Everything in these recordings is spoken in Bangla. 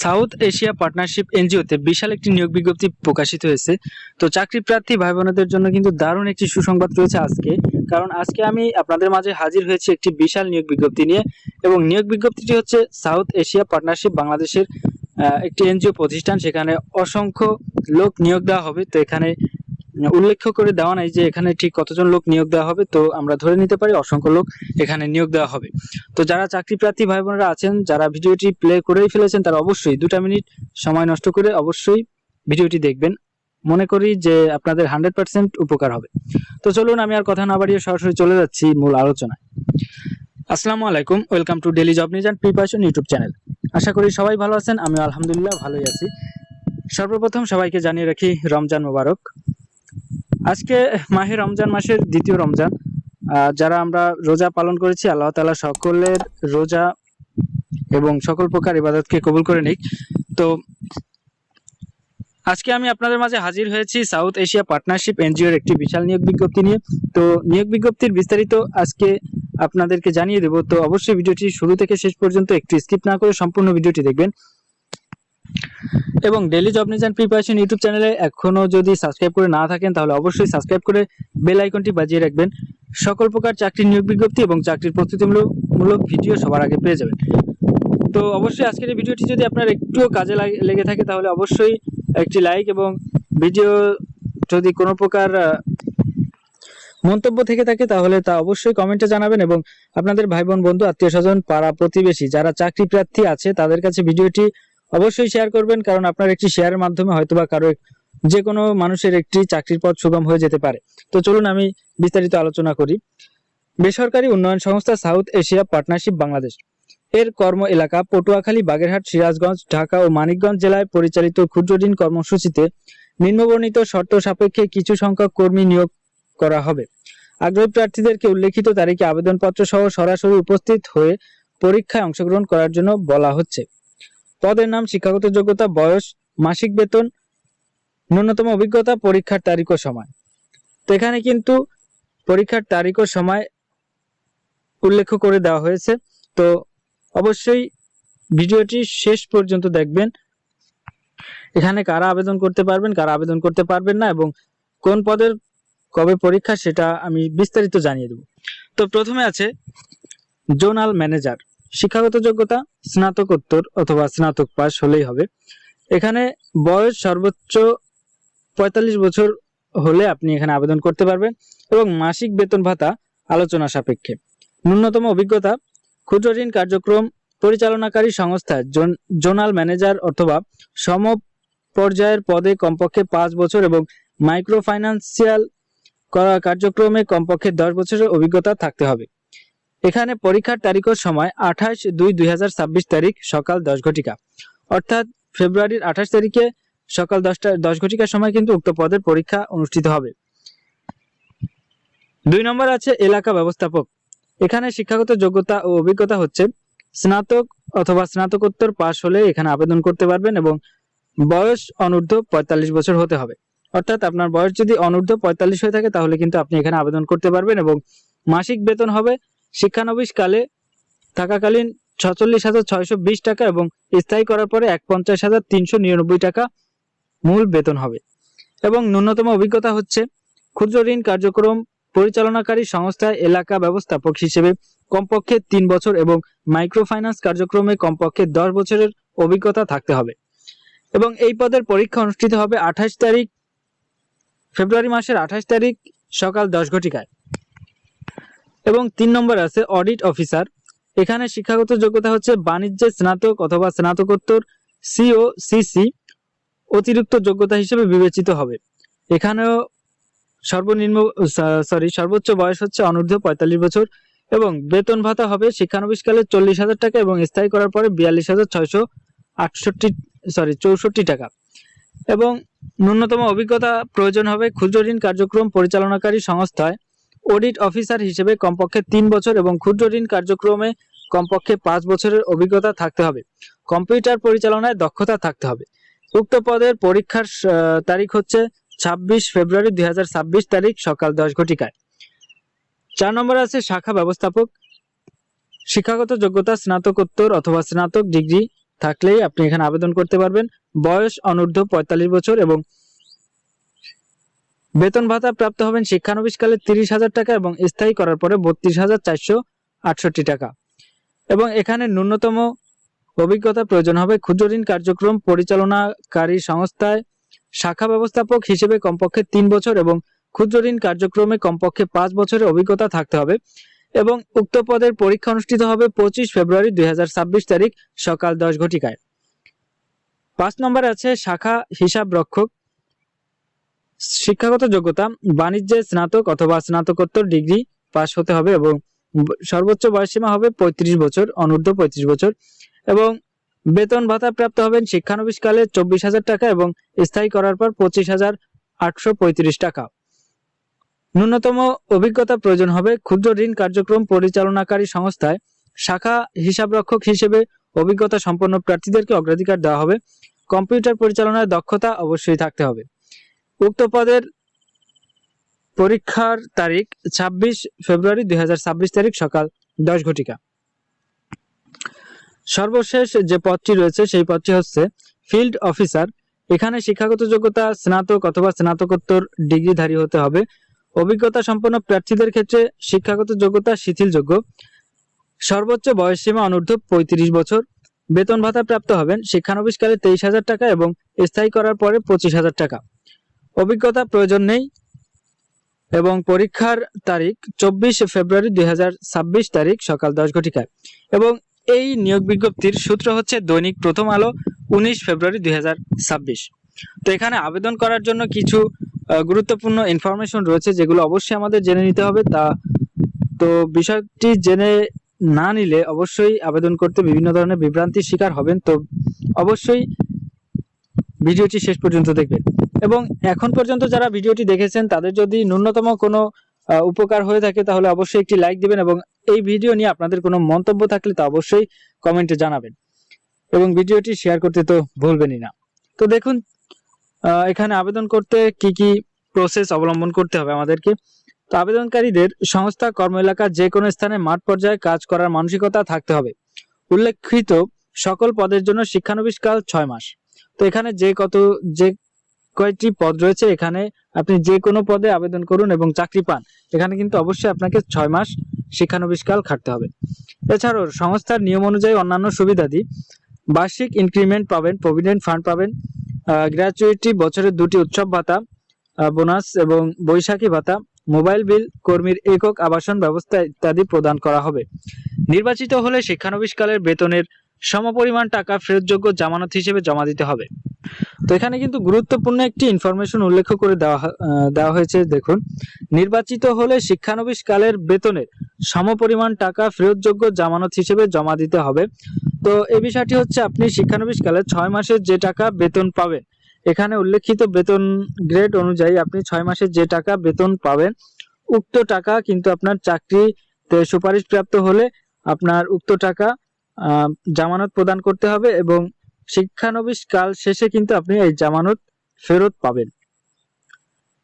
সাউথ এশিয়া পার্টনারশিপ এনজিওতে বিশাল একটি নিয়োগ বিজ্ঞপ্তি প্রকাশিত হয়েছে। তো চাকরি প্রার্থী ভাই বোনদের জন্য কিন্তু দারুণ একটি সুসংবাদ রয়েছে আজকে। কারণ আজকে আমি আপনাদের মাঝে হাজির হয়েছি একটি বিশাল নিয়োগ বিজ্ঞপ্তি নিয়ে, এবং নিয়োগ বিজ্ঞপ্তিটি হচ্ছে সাউথ এশিয়া পার্টনারশিপ বাংলাদেশের একটি এনজিও প্রতিষ্ঠান। সেখানে অসংখ্য লোক নিয়োগ দেওয়া হবে। তো এখানে উল্লেখ করে দেওয়া নাই যে এখানে ঠিক কতজন লোক নিয়োগ দেওয়া হবে, তো আমরা ধরে নিতে পারি অসংখ্য লোক এখানে নিয়োগ দেওয়া হবে। তো যারা চাকরি প্রার্থী ভাই বোনেরা আছেন, যারা ভিডিওটি প্লে করেই ফেলেছেন, তারা অবশ্যই 2 মিনিট সময় নষ্ট করে অবশ্যই ভিডিওটি দেখবেন। মনে করি যে আপনাদের 100% উপকার হবে। তো চলুন আমি আর কথা না বাড়িয়ে সরাসরি চলে যাচ্ছি মূল আলোচনায়। আসসালামু আলাইকুম, welcome to daily job news and preparation YouTube channel. আশা করি সবাই ভালো আছেন, আমি আলহামদুলিল্লাহ ভালোই আছি। সর্বপ্রথম সবাইকে জানিয়ে রাখি রমজান মোবারক। আজকে মাহে রমজান মাসের দ্বিতীয় রমজান। যারা আমরা রোজা পালন করেছি, আল্লাহ তাআলা সকলের রোজা এবং সকল প্রকার ইবাদতকে কবুল করে নিক। তো আজকে আমি আপনাদের মাঝে হাজির হয়েছি সাউথ এশিয়া পার্টনারশিপ এনজিওর একটি বিশাল নিয়োগ বিজ্ঞপ্তি নিয়ে। তো নিয়োগ বিজ্ঞপ্তির বিস্তারিত আজকে আপনাদেরকে জানিয়ে দেব। তো অবশ্যই ভিডিওটি শুরু থেকে শেষ পর্যন্ত একটু স্কিপ না করে সম্পূর্ণ ভিডিওটি দেখবেন। এবং daily job news and preparation YouTube চ্যানেলে এখনো যদি সাবস্ক্রাইব করে না থাকেন, তাহলে অবশ্যই সাবস্ক্রাইব করে বেল আইকনটি বাজিয়ে রাখবেন। সকল প্রকার চাকরির নিয়োগ বিজ্ঞপ্তি এবং চাকরির প্রস্তুতিমূলক ভিডিও সবার আগে পেয়ে যাবেন। তো অবশ্যই আজকের এই ভিডিওটি যদি আপনার একটুও কাজে লেগে থাকে, তাহলে অবশ্যই একটি লাইক, এবং ভিডিও যদি কোনো প্রকার মন্তব্য থেকে থাকে তাহলে তা অবশ্যই কমেন্টে জানাবেন। এবং আপনাদের ভাই বোন, বন্ধু, আত্মীয় স্বজন, পাড়া প্রতিবেশী যারা চাকরি প্রার্থী আছে তাদের কাছে ভিডিওটি অবশ্যই শেয়ার করবেন। কারণ আপনার একটি শেয়ারের মাধ্যমে হয়তোবা কারো যে কোনো মানুষের একটি চাকরির পথ সুগম হয়ে যেতে পারে। তো চলুন আমি বিস্তারিত আলোচনা করি। বেসরকারি উন্নয়ন সংস্থা সাউথ এশিয়া পার্টনারশিপ বাংলাদেশ এর কর্ম এলাকা পটুয়াখালী, বাগেরহাট, সিরাজগঞ্জ, ঢাকা ও মানিকগঞ্জ জেলায় পরিচালিত ক্ষুদ্র ঋণ কর্মসূচিতে নিম্নবর্ণিত শর্ত সাপেক্ষে কিছু সংখ্যক কর্মী নিয়োগ করা হবে। আগ্রহী প্রার্থীদেরকে উল্লেখিত তারিখে আবেদনপত্র সহ সরাসরি উপস্থিত হয়ে পরীক্ষায় অংশগ্রহণ করার জন্য বলা হচ্ছে। পদের নাম, শিক্ষাগত যোগ্যতা, বয়স, মাসিক বেতন, ন্যূনতম অভিজ্ঞতা, পরীক্ষার তারিখ ও সময়। তো এখানে কিন্তু পরীক্ষার তারিখ ও সময় উল্লেখ করে দেওয়া হয়েছে। তো অবশ্যই ভিডিওটি শেষ পর্যন্ত দেখবেন। এখানে কারা আবেদন করতে পারবেন, কারা আবেদন করতে পারবেন না, এবং কোন পদের কবে পরীক্ষা সেটা আমি বিস্তারিত জানিয়ে দেব। তো প্রথমে আছে জোনাল ম্যানেজার। শিক্ষাগত যোগ্যতা স্নাতকোত্তর অথবা স্নাতক পাস হলেই হবে। এখানে বয়স সর্বোচ্চ 45 বছর হলে আপনি এখানে আবেদন করতে পারবেন, এবং মাসিক বেতন ভাতা আলোচনা সাপেক্ষে। ন্যূনতম অভিজ্ঞতা ক্ষুদ্র ঋণ কার্যক্রম পরিচালনাকারী সংস্থায় জোনাল ম্যানেজার অথবা সম পর্যায়ের পদে কমপক্ষে 5 বছর, এবং মাইক্রো ফাইন্যান্সিয়াল কার্যক্রমে কমপক্ষে 10 বছরের অভিজ্ঞতা থাকতে হবে। এখানে পরীক্ষার তারিখ ও সময় 28/2/2026 তারিখ সকাল 10 ঘটিকা, অর্থাৎ ফেব্রুয়ারির 28 তারিখে সকাল 10 ঘটিকার সময় কিন্তু উক্ত পদের পরীক্ষা অনুষ্ঠিত হবে। 2 নম্বর আছে এলাকা ব্যবস্থাপক। এখানে শিক্ষাগত যোগ্যতা ও অভিজ্ঞতা হচ্ছে স্নাতক অথবা স্নাতকোত্তর পাস হলে এখানে আবেদন করতে পারবেন, এবং বয়স অনূর্ধ্ব 45 বছর হতে হবে। অর্থাৎ আপনার বয়স যদি অনূর্ধ্ব 45 হয়ে থাকে তাহলে কিন্তু আপনি এখানে আবেদন করতে পারবেন, এবং মাসিক বেতন হবে শিক্ষানবিশ কালে থাকাকালীন 46,620 টাকা, এবং স্থায়ী করার পরে 51,399 টাকা মূল বেতন হবে। এবং ন্যূনতম অভিজ্ঞতা হচ্ছে ক্ষুদ্র ঋণ কার্যক্রম পরিচালনাকারী সংস্থায় এলাকা ব্যবস্থাপক হিসেবে কমপক্ষে 3 বছর, এবং মাইক্রো ফাইন্যান্স কার্যক্রমে কমপক্ষে 10 বছরের অভিজ্ঞতা থাকতে হবে। এবং এই পদের পরীক্ষা অনুষ্ঠিত হবে ফেব্রুয়ারি মাসের 28 তারিখ সকাল 10 ঘটিকায়। এবং 3 নম্বর আছে অডিট অফিসার। এখানে শিক্ষাগত যোগ্যতা হচ্ছে বাণিজ্যে স্নাতক অথবা স্নাতকোত্তর সিও সিসি অতিরিক্ত যোগ্যতা হিসেবে বিবেচিত হবে। এখানেও সর্বোচ্চ বয়স হচ্ছে অনূর্ধ্ব 45 বছর, এবং বেতন ভাতা হবে শিক্ষানবিশকালে 40,000 টাকা, এবং স্থায়ী করার পরে 42,664 টাকা। এবং ন্যূনতম অভিজ্ঞতা প্রয়োজন হবে ক্ষুদ্র ঋণ কার্যক্রম পরিচালনাকারী সংস্থায় অডিট অফিসার হিসেবে কমপক্ষে 3 বছর, এবং ক্ষুদ্র ঋণ কার্যক্রমে কমপক্ষে 5 বছরের অভিজ্ঞতা থাকতে হবে। কম্পিউটার পরিচালনায় দক্ষতা থাকতে হবে। উক্ত পদের পরীক্ষার তারিখ হচ্ছে 26 ফেব্রুয়ারি 2026 তারিখ সকাল 10 ঘটিকায়। 4 নম্বর আছে শাখা ব্যবস্থাপক। শিক্ষাগত যোগ্যতা স্নাতকোত্তর অথবা স্নাতক ডিগ্রি থাকলেই আপনি এখানে আবেদন করতে পারবেন। বয়স অনূর্ধ্ব 45 বছর এবং বেতন ভাতা প্রাপ্ত হবেন শিক্ষানবিশকালে 30,000 টাকা এবং স্থায়ী করার পরে 32,468 টাকা। এবং এখানে ন্যূনতম অভিজ্ঞতা প্রয়োজন হবে ক্ষুদ্র ঋণ কার্যক্রম পরিচালনাকারী সংস্থায় শাখা ব্যবস্থাপক হিসেবে কমপক্ষে 3 বছর এবং ক্ষুদ্র ঋণ কার্যক্রমে কমপক্ষে 5 বছরের অভিজ্ঞতা থাকতে হবে। এবং উক্ত পদের পরীক্ষা অনুষ্ঠিত হবে 25 ফেব্রুয়ারি 2026 তারিখ সকাল 10 ঘটিকায়। 5 নম্বরে আছে শাখা হিসাব রক্ষক। শিক্ষাগত যোগ্যতা বাণিজ্যে স্নাতক অথবা স্নাতকোত্তর ডিগ্রি পাস হতে হবে এবং সর্বোচ্চ বয়সসীমা হবে 35 বছর, অনূর্ধ্ব 35 বছর। এবং বেতন ভাতা প্রাপ্ত হবেন শিক্ষানবিশকালে 24,000 টাকা এবং স্থায়ী করার পর 25,835 টাকা। ন্যূনতম অভিজ্ঞতা প্রয়োজন হবে ক্ষুদ্র ঋণ কার্যক্রম পরিচালনাকারী সংস্থায় শাখা হিসাবরক্ষক হিসেবে অভিজ্ঞতা সম্পন্ন প্রার্থীদেরকে অগ্রাধিকার দেওয়া হবে। কম্পিউটার পরিচালনায় দক্ষতা অবশ্যই থাকতে হবে। উক্ত পদের পরীক্ষার তারিখ 26 ফেব্রুয়ারি 2026 তারিখ সকাল 10 ঘটিকা। সর্বশেষ যে পদটি রয়েছে সেই পদটি হচ্ছে ফিল্ড অফিসার। এখানে শিক্ষাগত যোগ্যতা স্নাতক অথবা স্নাতকোত্তর ডিগ্রিধারী হতে হবে। অভিজ্ঞতা সম্পন্ন প্রার্থীদের ক্ষেত্রে শিক্ষাগত যোগ্যতা শিথিলযোগ্য। সর্বোচ্চ বয়সসীমা অনূর্ধ্ব 35 বছর। বেতন ভাতা প্রাপ্ত হবেন শিক্ষানবিশকালে 23,000 টাকা এবং স্থায়ী করার পরে 25,000 টাকা। অভিজ্ঞতা প্রয়োজন নেই এবং পরীক্ষার তারিখ 24 ফেব্রুয়ারি 2026 তারিখ সকাল 10 ঘটিকায়। এবং এই নিয়োগ বিজ্ঞপ্তির সূত্র হচ্ছে দৈনিক প্রথম আলো 19 ফেব্রুয়ারি 2026। তো এখানে আবেদন করার জন্য কিছু গুরুত্বপূর্ণ ইনফরমেশন রয়েছে যেগুলো অবশ্যই আমাদের জেনে নিতে হবে। তো বিষয়টি জেনে না নিলে অবশ্যই আবেদন করতে বিভিন্ন ধরনের বিভ্রান্তির শিকার হবেন। তো অবশ্যই ভিডিওটি শেষ পর্যন্ত দেখবেন। এবং এখন পর্যন্ত যারা ভিডিওটি দেখেছেন তাদের যদি ন্যূনতম কোনো উপকার হয়ে থাকে তাহলে অবশ্যই একটি লাইক দিবেন এবং এই ভিডিও নিয়ে আপনাদের কোনো মন্তব্য থাকলে তা অবশ্যই কমেন্টে জানাবেন এবং ভিডিওটি শেয়ার করতে তো ভুলবেনই না। তো দেখুন এখানে আবেদন করতে কি কি প্রসেস অবলম্বন করতে হবে আমাদেরকে। তো আবেদনকারীদের সংস্থা কর্ম এলাকার যে কোনো স্থানে মাঠ পর্যায়ে কাজ করার মানসিকতা থাকতে হবে। উল্লেখিত সকল পদের জন্য শিক্ষানবিশকাল 6 মাস। তো এখানে যে কয়টি পদ রয়েছে এখানে আপনি যে কোনো পদে আবেদন করুন এবং চাকরি পান, এখানে কিন্তু অবশ্যই আপনাকে 6 মাস শিক্ষানবিশকাল খাটতে হবে। এছাড়াও সংস্থার নিয়ম অনুযায়ী অন্যান্য সুবিধাদি বার্ষিক ইনক্রিমেন্ট পাবেন, প্রভিডেন্ট ফান্ড পাবেন, গ্র্যাচুইটি, বছরের 2টি উৎসব ভাতা, বোনাস এবং বৈশাখী ভাতা, মোবাইল বিল, কর্মীর একক আবাসন ব্যবস্থা ইত্যাদি প্রদান করা হবে। নির্বাচিত হলে শিক্ষানবিশকালের বেতনের সমপরিমাণ টাকা ফেরতযোগ্য জামানত হিসেবে জমা দিতে হবে। তো এখানে কিন্তু গুরুত্বপূর্ণ একটি ইনফরমেশন উল্লেখ করে দেওয়া হয়েছে। দেখুন, নির্বাচিত হলে শিক্ষানবিশকালের বেতনের সমপরিমাণ টাকা ফেরতযোগ্য জামানত হিসেবে জমা দিতে হবে। তো এই বিষয়টি হচ্ছে আপনি শিক্ষানবিশকালে 6 মাসের যে টাকা বেতন পাবেন, এখানে উল্লেখিত বেতন গ্রেড অনুযায়ী আপনি 6 মাসের যে টাকা বেতন পাবেন উক্ত টাকা কিন্তু আপনার চাকরিতে সুপারিশপ্রাপ্ত হলে আপনার উক্ত টাকা জামানত প্রদান করতে হবে এবং শিক্ষানবিশকাল শেষে কিন্তু আপনি এই জামানত ফেরত পাবেন।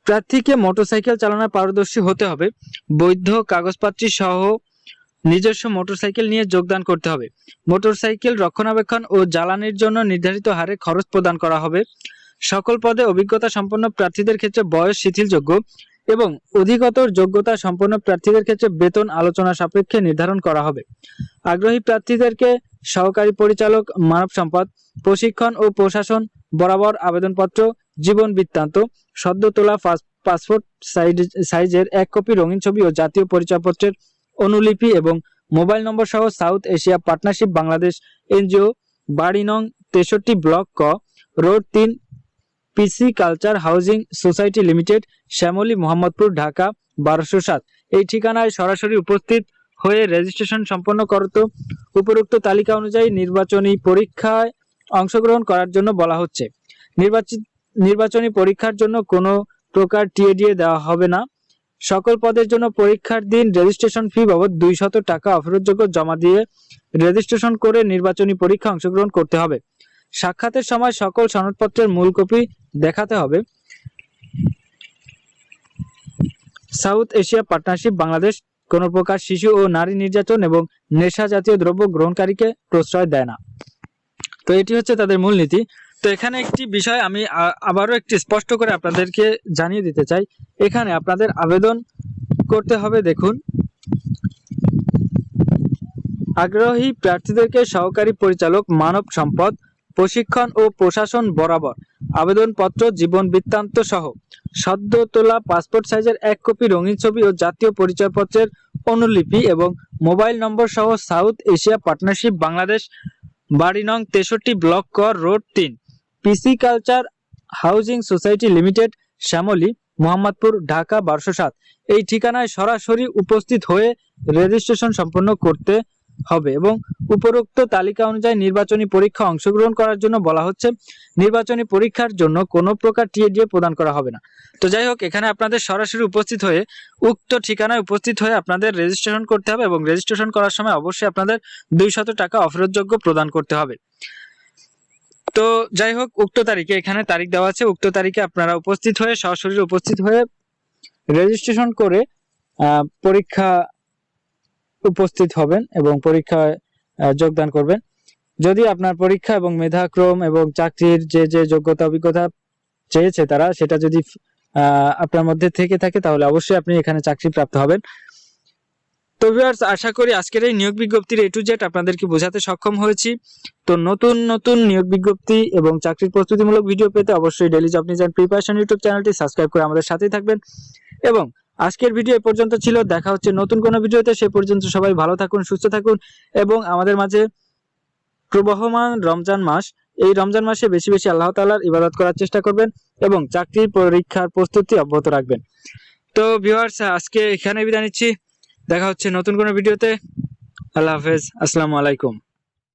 প্রার্থীকে মোটরসাইকেল চালানোর পারদর্শী হতে হবে। বৈধ কাগজপত্র সহ নিজস্ব মোটরসাইকেল নিয়ে যোগদান করতে হবে। মোটরসাইকেল রক্ষণাবেক্ষণ ও জ্বালানির জন্য নির্ধারিত হারে খরচ প্রদান করা হবে। সকল পদে অভিজ্ঞতা সম্পন্ন প্রার্থীদের ক্ষেত্রে বয়স শিথিলযোগ্য এবং অধিকতর যোগ্যতা সম্পন্ন প্রার্থীদের ক্ষেত্রে বেতন আলোচনা সাপেক্ষে নির্ধারণ করা হবে। আগ্রহী প্রার্থীদেরকে সহকারী পরিচালক মানব সম্পদ প্রশিক্ষণ ও প্রশাসন বরাবর আবেদনপত্র, জীবন বৃত্তান্ত, সদ্য তোলা পাসপোর্ট সাইজের 1 কপি রঙিন ছবি ও জাতীয় পরিচয়পত্রের অনুলিপি এবং মোবাইল নম্বর সহ South Asia partnership Bangladesh NGO, বাড়ি নং 63, ব্লক ক, road 3, PC culture housing society limited, Shyamoli, Mohammadpur, Dhaka 1207 এই ঠিকানায় সরাসরি উপস্থিত হয়ে রেজিস্ট্রেশন সম্পন্ন করতে উপরোক্ত তালিকা অনুযায়ী নির্বাচনী পরীক্ষায় অংশগ্রহণ করার জন্য বলা হচ্ছে। নির্বাচনী পরীক্ষার জন্য কোনো প্রকার টিএডিএ দেওয়া হবে না। সকল পদের জন্য পরীক্ষার দিন রেজিস্ট্রেশন ফি বাবদ 200 টাকা অফেরতযোগ্য জমা দিয়ে রেজিস্ট্রেশন করে নির্বাচনী পরীক্ষা অংশগ্রহণ করতে হবে। সাক্ষাতের সময় সকল সনদপত্রের মূল কপি দেখাতে হবে। সাউথ এশিয়া পার্টনারশিপ বাংলাদেশ কোনো প্রকার শিশু ও নারী নির্যাতন এবং নেশা জাতীয় দ্রব্য গ্রহণকারীকে প্রশ্রয় দেয় না। তো এটি হচ্ছে তাদের মূলনীতি। তো এখানে একটি বিষয় আমি আবারও একটি স্পষ্ট করে আপনাদেরকে জানিয়ে দিতে চাই। এখানে আপনাদের আবেদন করতে হবে, দেখুন, আগ্রহী প্রার্থীদেরকে সহকারী পরিচালক মানব সম্পদ প্রশিক্ষণ ও প্রশাসন বরাবর আবেদনপত্র, জীবন বৃত্তান্ত সহ সদ্য তোলা পাসপোর্ট সাইজের 1 কপি রঙিন ছবি ও জাতীয় পরিচয়পত্রের অনুলিপি এবং মোবাইল নম্বর সহ সাউথ এশিয়া পার্টনারশিপ বাংলাদেশ, বাড়ি নং 63, ব্লক ক, road 3, PC culture housing society limited, Shyamoli, Mohammadpur, Dhaka 1207 এই ঠিকানায় সরাসরি উপস্থিত হয়ে রেজিস্ট্রেশন সম্পন্ন করতে হবে এবং উপরোক্ত তালিকা অনুযায়ী নির্বাচনী পরীক্ষা অংশগ্রহণ করার জন্য বলা হচ্ছে। নির্বাচনী পরীক্ষার জন্য কোনো প্রকার টিএডিএ প্রদান করা হবে না। তো যাই হোক, এখানে আপনাদের সরাসরি উপস্থিত হয়ে উক্ত ঠিকানায় উপস্থিত হয়ে আপনাদের রেজিস্ট্রেশন করতে হবে এবং রেজিস্ট্রেশন করার সময় অবশ্যই আপনাদের 200 টাকা অফেরতযোগ্য প্রদান করতে হবে। তো যাই হোক, উক্ত তারিখে, এখানে তারিখ দেওয়া আছে, উক্ত তারিখে আপনারা উপস্থিত হয়ে সরাসরি উপস্থিত হয়ে রেজিস্ট্রেশন করে পরীক্ষা উপস্থিত হবেন এবং পরীক্ষায় যোগদান করবেন। যদি আপনার পরীক্ষা এবং মেধাক্রম এবং চাকরির যে যোগ্যতা অভিজ্ঞতা চেয়েছে তারা, সেটা যদি আপনার মধ্যে থেকে থাকে তাহলে অবশ্যই আপনি এখানে চাকরি প্রাপ্ত হবেন। তো ভিউয়ার্স, আশা করি আজকের এই নিয়োগ বিজ্ঞপ্তির A to Z আপনাদেরকে বোঝাতে সক্ষম হয়েছি। তো নতুন নতুন নিয়োগ বিজ্ঞপ্তি এবং চাকরির প্রস্তুতিমূলক ভিডিও পেতে অবশ্যই daily job news and preparation YouTube চ্যানেলটি সাবস্ক্রাইব করে আমাদের সাথেই থাকবেন। এবং আজকের ভিডিও এ পর্যন্ত ছিল, দেখা হচ্ছে নতুন কোনো ভিডিওতে। সে পর্যন্ত সবাই ভালো থাকুন, সুস্থ থাকুন এবং আমাদের মাঝে প্রবহমান রমজান মাস, এই রমজান মাসে বেশি বেশি আল্লাহ তাআলার ইবাদত করার চেষ্টা করবেন এবং চাকরির পরীক্ষার প্রস্তুতি অব্যাহত রাখবেন। তো ভিউয়ার্স, আজকে এখানে বিদায় নিচ্ছি, দেখা হচ্ছে নতুন কোনো ভিডিওতে। আল্লাহ হাফেজ, আসসালামু আলাইকুম।